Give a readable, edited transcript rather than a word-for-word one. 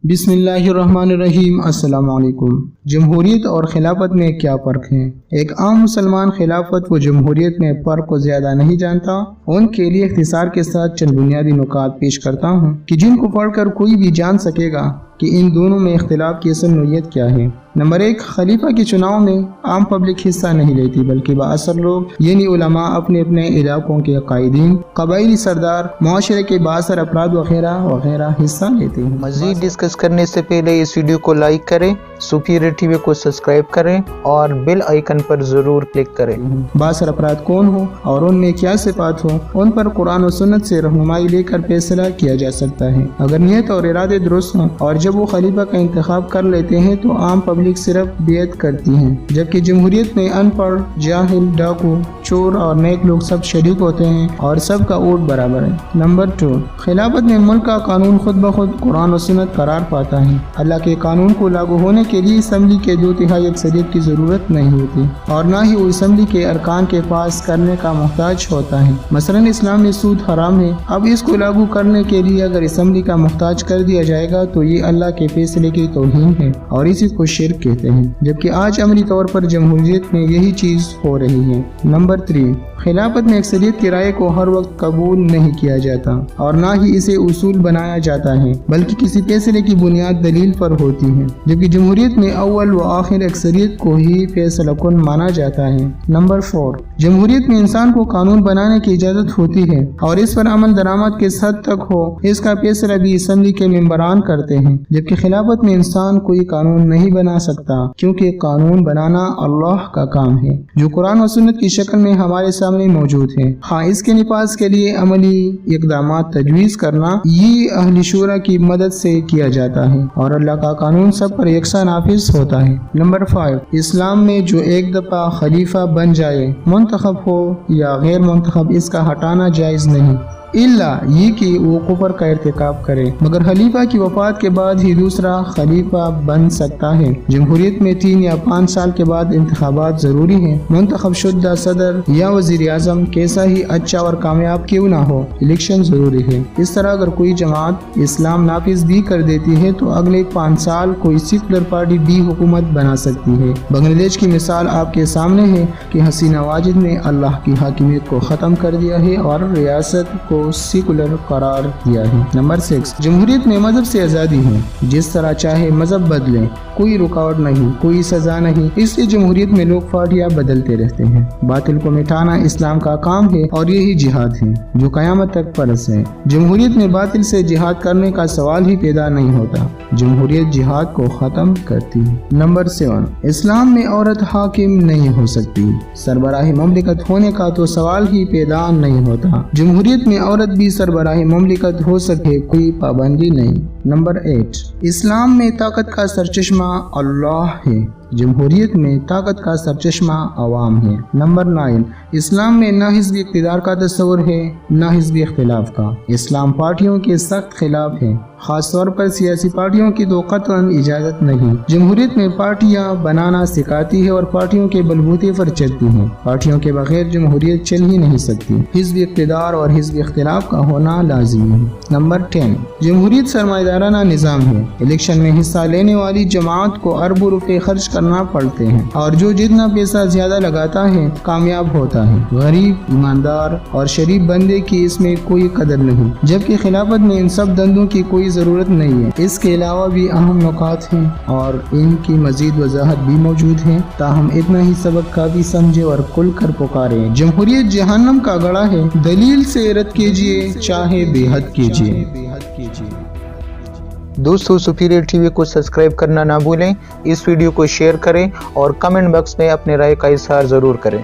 بسم اللہ الرحمن الرحیم۔ السلام علیکم۔ جمہوریت اور خلافت میں کیا فرق ہے؟ ایک عام مسلمان خلافت و جمہوریت میں فرق کو زیادہ نہیں جانتا۔ ان کے لیے اختصار کے ساتھ چند بنیادی نکات پیش کرتا ہوں کہ جن کو پڑھ کر کوئی بھی جان سکے گا کہ ان دونوں میں اختلاف کی اصل نوعیت کیا ہے۔ نمبر 1، خلیفہ کے چناؤ میں عام پبلک حصہ نہیں لیتی، بلکہ بااثر لوگ یعنی علماء اپنے اپنے علاقوں کے قائدین، قبائلی سردار، معاشرے کے بااثر افراد وغیرہ وغیرہ حصہ لیتے ہیں۔ مزید ڈسکس کرنے سے پہلے اس ویڈیو کو لائک کریں، سپیریئر ٹی وی کو سبسکرائب کریں اور بیل آئیکن پر ضرور کلک کریں۔ بااثر افراد کون ہو اور ان میں کیا صفات ہو، ان پر قرآن و سنت سے رہنمائی لے کر فیصلہ کیا جا سکتا ہے۔ اگر نیت اور ارادے درست ہوں اور جب وہ خلیفہ کا انتخاب کر لیتے ہیں تو عام پبلک صرف بیعت کرتی ہیں، جبکہ جمہوریت میں ان پڑھ، جاہل، ڈاکو، چور اور نیک لوگ سب شریک ہوتے ہیں اور سب کا ووٹ برابر ہے۔ نمبر 2، خلافت میں ملک کا قانون خود بخود قرآن و سنت قرار پاتا ہے۔ اللہ کے قانون کو لاگو ہونے کے لیے اسمبلی کے 2/3 اکثریت کی ضرورت نہیں ہوتی اور نہ ہی وہ اسمبلی کے ارکان کے پاس کرنے کا محتاج ہوتا ہے۔ مثلا اسلام میں سود حرام ہے، اب اس کو لاگو کرنے کے لیے اگر اسمبلی کا محتاج کر دیا جائے گا تو یہ اللہ کے فیصلے کی توہین ہے اور اسی کو شرک کہتے ہیں، جبکہ آج عملی طور پر جمہوریت میں یہی چیز ہو رہی ہے۔ نمبر 3، خلافت میں اکثریت کی رائے کو ہر وقت قبول نہیں کیا جاتا اور نہ ہی اسے اصول بنایا جاتا ہے، بلکہ کسی فیصلے کی بنیاد دلیل پر ہوتی ہے، جبکہ جمہوریت میں اول و آخر اکثریت کو ہی فیصلہ کن مانا جاتا ہے۔ نمبر 4، جمہوریت میں انسان کو قانون بنانے کی اجازت ہوتی ہے اور اس پر عمل درآمد کس حد تک ہو اس کا فیصلہ بھی اسمبلی کے ممبران کرتے ہیں، جبکہ خلافت میں انسان کوئی قانون نہیں بنا سکتا، کیونکہ قانون بنانا اللہ کا کام ہے جو قرآن و سنت کی شکل میں ہمارے سامنے موجود ہے۔ ہاں، اس کے نفاذ کے لیے عملی اقدامات تجویز کرنا یہ اہل شورا کی مدد سے کیا جاتا ہے اور اللہ کا قانون سب پر یکساں نافذ ہوتا ہے۔ نمبر 5، اسلام میں جو ایک دفعہ خلیفہ بن جائے، منتخب ہو یا غیر منتخب، اس کا ہٹانا جائز نہیں، اللہ یہ کہ وہ کفر کا ارتکاب کرے، مگر خلیفہ کی وفات کے بعد ہی دوسرا خلیفہ بن سکتا ہے۔ جمہوریت میں 3 یا 5 سال کے بعد انتخابات ضروری ہیں۔ منتخب شدہ صدر یا وزیر اعظم کیسا ہی اچھا اور کامیاب کیوں نہ ہو، الیکشن ضروری ہے۔ اس طرح اگر کوئی جماعت اسلام نافذ بھی کر دیتی ہے تو اگلے 5 سال کوئی سیکولر پارٹی بھی حکومت بنا سکتی ہے۔ بنگلہ دیش کی مثال آپ کے سامنے ہے کہ حسینہ واجد نے اللہ کی حاکمیت کو ختم کر دیا ہے اور ریاست کو سیکولر قرار دیا ہے۔ نمبر 6، جمہوریت میں مذہب سے آزادی ہے، جس طرح چاہے مذہب بدلیں، کوئی رکاوٹ نہیں، کوئی سزا نہیں، اس لیے جمہوریت میں لوگ پارٹیاں بدلتے رہتے ہیں۔ باطل کو مٹانا اسلام کا کام ہے اور یہی جہاد ہے جو قیامت تک فرض ہے۔ جمہوریت میں باطل سے جہاد کرنے کا سوال ہی پیدا نہیں ہوتا، جمہوریت جہاد کو ختم کرتی ہے۔ نمبر 7، اسلام میں عورت حاکم نہیں ہو سکتی، سربراہ مملکت ہونے کا تو سوال ہی پیدا نہیں ہوتا۔ جمہوریت میں عورت بھی سربراہ مملکت ہو سکے، کوئی پابندی نہیں۔ نمبر 8، اسلام میں طاقت کا سرچشمہ اللہ ہے، جمہوریت میں طاقت کا سرچشمہ عوام ہے۔ نمبر 9، اسلام میں نہ حزبی اقتدار کا تصور ہے نہ حزبی اختلاف کا، اسلام پارٹیوں کے سخت خلاف ہے، خاص طور پر سیاسی پارٹیوں کی تو قطعاً اجازت نہیں۔ جمہوریت میں پارٹیاں بنانا سکھاتی ہے اور پارٹیوں کے بلبوتے پر چلتی ہیں، پارٹیوں کے بغیر جمہوریت چل ہی نہیں سکتی، حزبی اقتدار اور حزبی اختلاف کا ہونا لازمی ہے۔ نمبر 10، جمہوریت سرمایہ دارانہ نظام ہے، الیکشن میں حصہ لینے والی جماعت کو اربوں روپے خرچ کرنا پڑتے ہیں اور جو جتنا پیسہ زیادہ لگاتا ہے کامیاب ہوتا ہے، غریب، ایماندار اور شریف بندے کی اس میں کوئی قدر نہیں، جبکہ خلافت میں ان سب دندوں کی کوئی ضرورت نہیں ہے۔ اس کے علاوہ بھی اہم نکات ہیں اور ان کی مزید وضاحت بھی موجود ہے، تاہم اتنا ہی سبق کافی سمجھے اور کھل کر پکارے۔ جمہوریت جہنم کا گڑھا ہے، دلیل سے رد کیجیے چاہے بے حد کیجیے۔ دوستو، سپیریئر ٹی وی کو سبسکرائب کرنا نہ بھولیں، اس ویڈیو کو شیئر کریں اور کمنٹ باکس میں اپنے رائے کا اظہار ضرور کریں۔